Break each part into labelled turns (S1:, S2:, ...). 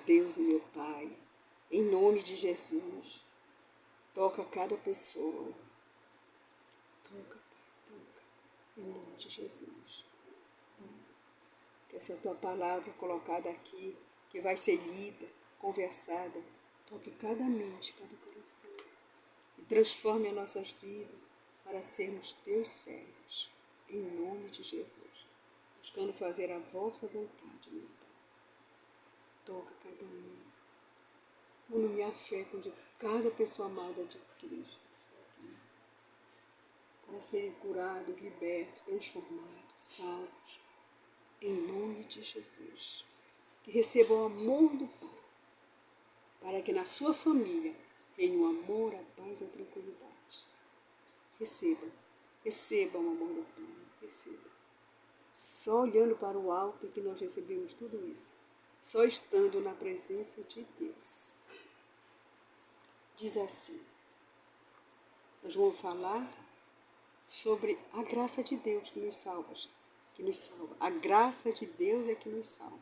S1: Deus e meu Pai, em nome de Jesus, toca cada pessoa. Toca, Pai, toca, em nome de Jesus. Toca. Que essa tua palavra colocada aqui, que vai ser lida, conversada, toque cada mente, cada coração. E transforme as nossas vidas para sermos teus servos, em nome de Jesus. Buscando fazer a vossa vontade, meu Pai. Toca cada um. Une a fé com de cada pessoa amada de Cristo para serem curados, libertos, transformados, salvos, em nome de Jesus. Que recebam o amor do Pai, para que na sua família reine o amor, a paz e a tranquilidade. Recebam o amor do Pai, recebam. Só olhando para o alto é que nós recebemos tudo isso, só estando na presença de Deus. Diz assim, nós vamos falar sobre a graça de Deus que nos salva. A graça de Deus é que nos salva.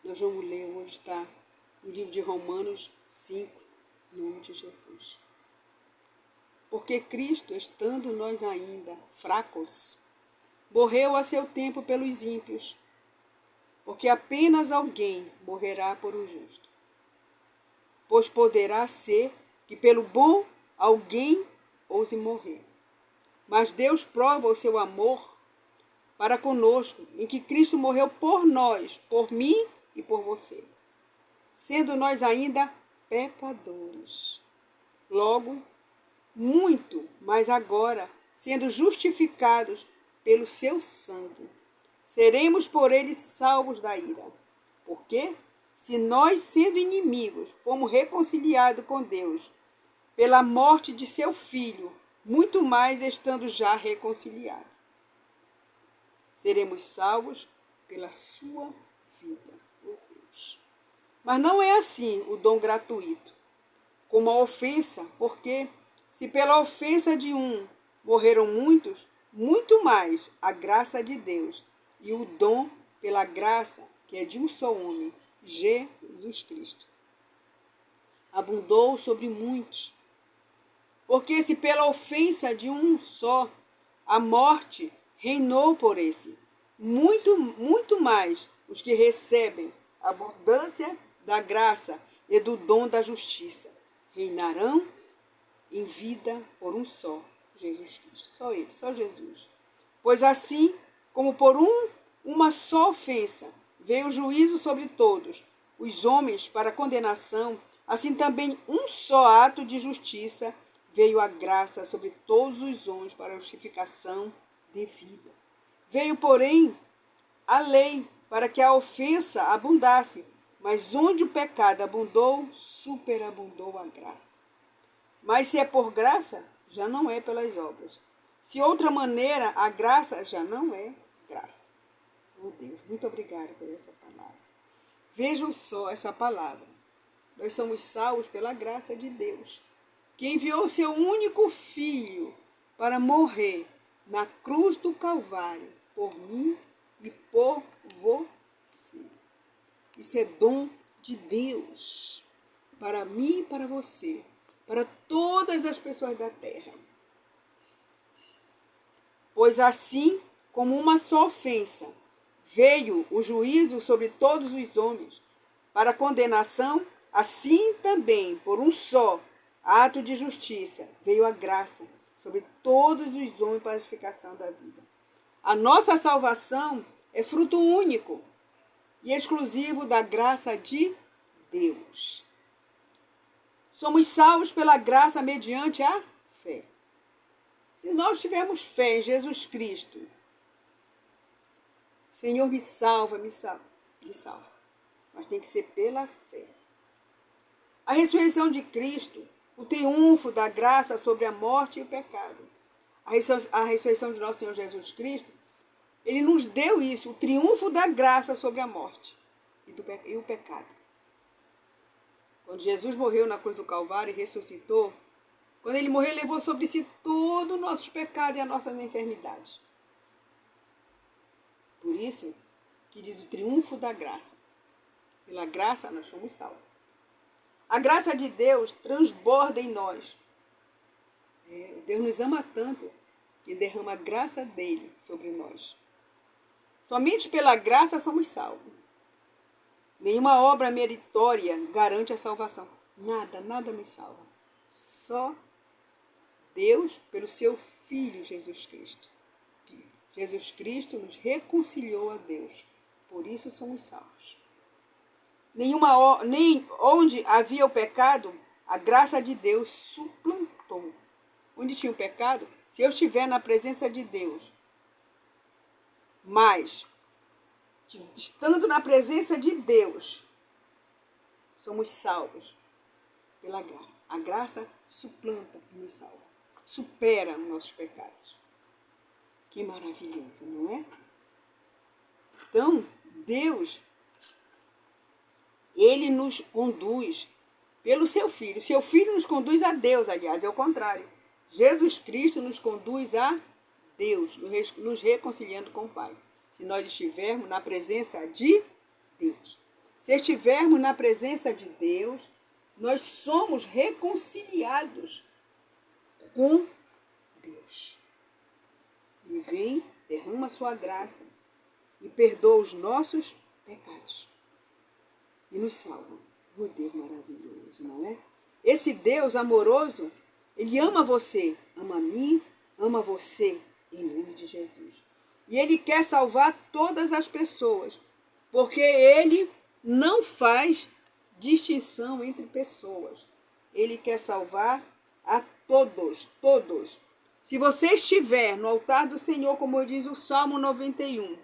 S1: Nós vamos ler hoje, está no livro de Romanos 5, em nome de Jesus. Porque Cristo, estando nós ainda fracos, morreu a seu tempo pelos ímpios, porque apenas alguém morrerá por um justo. Pois poderá ser que pelo bom alguém ouse morrer. Mas Deus prova o seu amor para conosco, em que Cristo morreu por nós, por mim e por você, sendo nós ainda pecadores. Logo, muito, mas agora, sendo justificados pelo seu sangue, seremos por ele salvos da ira. Por quê? Se nós, sendo inimigos, fomos reconciliados com Deus pela morte de seu Filho, muito mais estando já reconciliados, seremos salvos pela sua vida, oh Deus. Mas não é assim o dom gratuito, como a ofensa, porque se pela ofensa de um morreram muitos, muito mais a graça de Deus e o dom pela graça que é de um só homem, Jesus Cristo, abundou sobre muitos. Porque se pela ofensa de um só a morte reinou por esse, muito mais os que recebem a abundância da graça e do dom da justiça reinarão em vida por um só, Jesus Cristo. Só ele, só Jesus. Pois assim como por uma só ofensa veio o juízo sobre todos os homens para condenação, assim também um só ato de justiça veio a graça sobre todos os homens para a justificação de vida. Veio, porém, a lei para que a ofensa abundasse, mas onde o pecado abundou, superabundou a graça. Mas se é por graça, já não é pelas obras. Se outra maneira, a graça já não é graça. Oh Deus, muito obrigada por essa palavra. Vejam só essa palavra. Nós somos salvos pela graça de Deus, que enviou seu único Filho para morrer na cruz do Calvário, por mim e por você. Isso é dom de Deus, para mim e para você, para todas as pessoas da terra. Pois assim como uma só ofensa veio o juízo sobre todos os homens para condenação, assim também por um só ato de justiça veio a graça sobre todos os homens para a justificação da vida. A nossa salvação é fruto único e exclusivo da graça de Deus. Somos salvos pela graça mediante a fé. Se nós tivermos fé em Jesus Cristo, Senhor, me salva, me salva, me salva. Mas tem que ser pela fé. A ressurreição de Cristo, o triunfo da graça sobre a morte e o pecado. A ressurreição de nosso Senhor Jesus Cristo, ele nos deu isso, o triunfo da graça sobre a morte e o pecado. Quando Jesus morreu na cruz do Calvário e ressuscitou, quando ele morreu, ele levou sobre si todos os nossos pecados e as nossas enfermidades. Por isso que diz o triunfo da graça. Pela graça nós somos salvos. A graça de Deus transborda em nós. Deus nos ama tanto que derrama a graça dele sobre nós. Somente pela graça somos salvos. Nenhuma obra meritória garante a salvação. Nada nos salva. Só Deus pelo seu Filho Jesus Cristo. Jesus Cristo nos reconciliou a Deus. Por isso somos salvos. Nem onde havia o pecado, a graça de Deus suplantou. Onde tinha o pecado, se eu estiver na presença de Deus, mas estando na presença de Deus, somos salvos pela graça. A graça suplanta e nos salva. Supera os nossos pecados. Que maravilhoso, não é? Então, Deus, ele nos conduz pelo seu Filho. Seu Filho nos conduz a Deus, aliás, é o contrário. Jesus Cristo nos conduz a Deus, nos reconciliando com o Pai. Se nós estivermos na presença de Deus. Se estivermos na presença de Deus, nós somos reconciliados com Deus. Ele vem, derrama a sua graça e perdoa os nossos pecados. E nos salva. Oh, Deus maravilhoso, não é? Esse Deus amoroso, ele ama você, ama a mim, ama você, em nome de Jesus. E ele quer salvar todas as pessoas, porque ele não faz distinção entre pessoas. Ele quer salvar a todos, todos. Se você estiver no altar do Senhor, como diz o Salmo 91,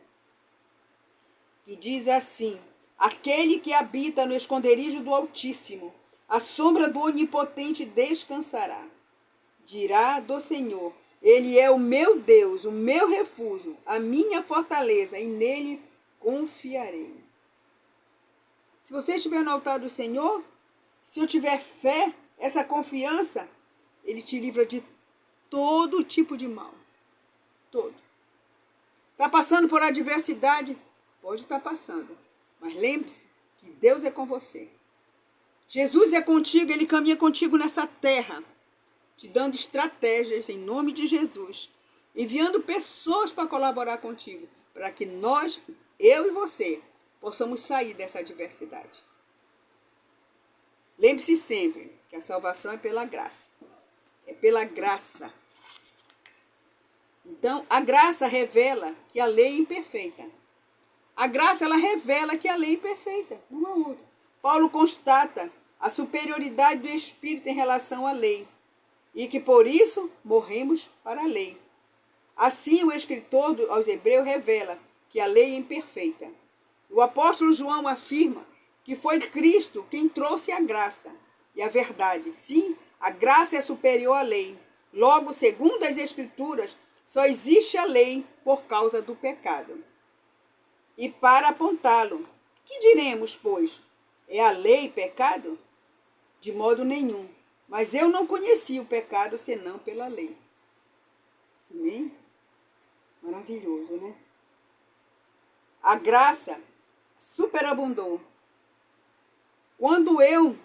S1: que diz assim: aquele que habita no esconderijo do Altíssimo, à sombra do Onipotente descansará. Dirá do Senhor: ele é o meu Deus, o meu refúgio, a minha fortaleza, e nele confiarei. Se você estiver no altar do Senhor, se eu tiver fé, essa confiança, ele te livra de todo tipo de mal. Todo. Está passando por adversidade? Pode estar passando. Mas lembre-se que Deus é com você. Jesus é contigo, ele caminha contigo nessa terra, te dando estratégias em nome de Jesus, enviando pessoas para colaborar contigo, para que nós, eu e você, possamos sair dessa adversidade. Lembre-se sempre que a salvação é pela graça. É pela graça. Então, a graça revela que a lei é imperfeita. A graça, ela revela que a lei é imperfeita, não há outra. Paulo constata a superioridade do Espírito em relação à lei, e que por isso morremos para a lei. Assim, o escritor aos Hebreus revela que a lei é imperfeita. O apóstolo João afirma que foi Cristo quem trouxe a graça e a verdade. Sim, a graça é superior à lei. Logo, segundo as Escrituras, só existe a lei por causa do pecado. E para apontá-lo, que diremos, pois? É a lei pecado? De modo nenhum. Mas eu não conheci o pecado senão pela lei. Amém? Maravilhoso, né? A graça superabundou. Quando eu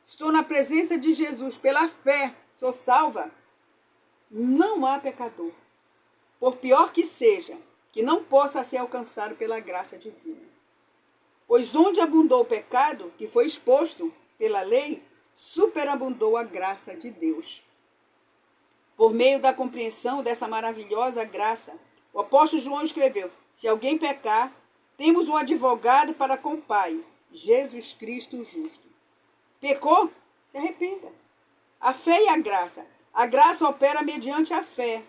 S1: estou na presença de Jesus pela fé, sou salva, não há pecador, por pior que seja, que não possa ser alcançado pela graça divina. Pois onde abundou o pecado, que foi exposto pela lei, superabundou a graça de Deus. Por meio da compreensão dessa maravilhosa graça, o apóstolo João escreveu: se alguém pecar, temos um advogado para com o Pai, Jesus Cristo o justo. Pecou? Se arrependa. A fé e a graça. A graça opera mediante a fé.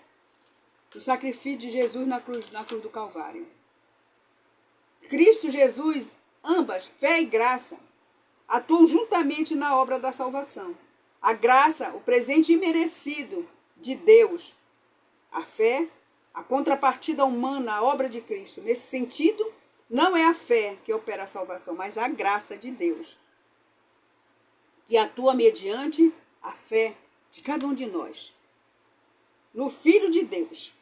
S1: O sacrifício de Jesus na cruz do Calvário. Cristo Jesus, ambas, fé e graça, atuam juntamente na obra da salvação. A graça, o presente imerecido de Deus. A fé, a contrapartida humana, a obra de Cristo. Nesse sentido, não é a fé que opera a salvação, mas a graça de Deus, que atua mediante a fé de cada um de nós. No Filho de Deus.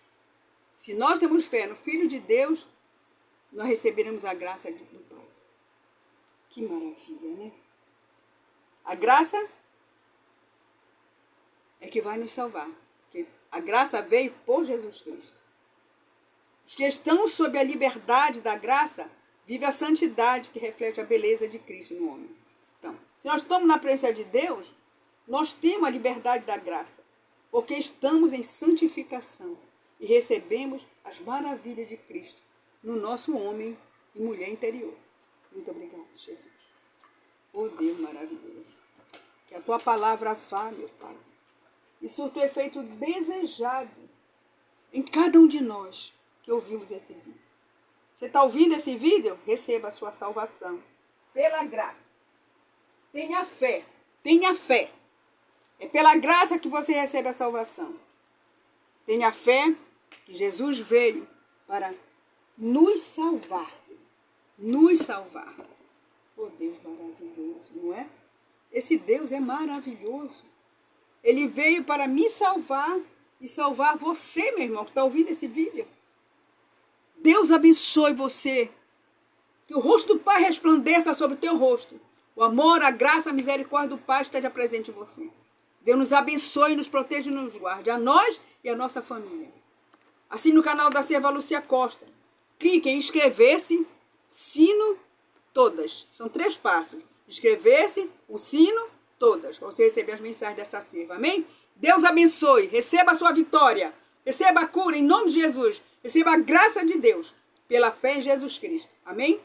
S1: Se nós temos fé no Filho de Deus, nós receberemos a graça do Pai. Que maravilha, né? A graça é que vai nos salvar. Porque a graça veio por Jesus Cristo. Os que estão sob a liberdade da graça vivem a santidade que reflete a beleza de Cristo no homem. Então, se nós estamos na presença de Deus, nós temos a liberdade da graça, porque estamos em santificação e recebemos as maravilhas de Cristo no nosso homem e mulher interior. Muito obrigada, Jesus. Oh Deus maravilhoso. Que a tua palavra vá, meu Pai, e surta o efeito desejado em cada um de nós que ouvimos esse vídeo. Você está ouvindo esse vídeo? Receba a sua salvação pela graça. Tenha fé. Tenha fé. É pela graça que você recebe a salvação. Tenha fé que Jesus veio para nos salvar. Nos salvar. Oh Deus maravilhoso, não é? Esse Deus é maravilhoso. Ele veio para me salvar e salvar você, meu irmão, que está ouvindo esse vídeo. Deus abençoe você. Que o rosto do Pai resplandeça sobre o teu rosto. O amor, a graça, a misericórdia do Pai esteja presente em você. Deus nos abençoe, nos proteja e nos guarde. A nós e a nossa família. Assine o canal da Serva Lúcia Costa. Clique em inscrever-se, sino, todas. São 3 passos. Inscrever-se, o sino, todas. Para você receber as mensagens dessa serva. Amém? Deus abençoe. Receba a sua vitória. Receba a cura em nome de Jesus. Receba a graça de Deus pela fé em Jesus Cristo. Amém?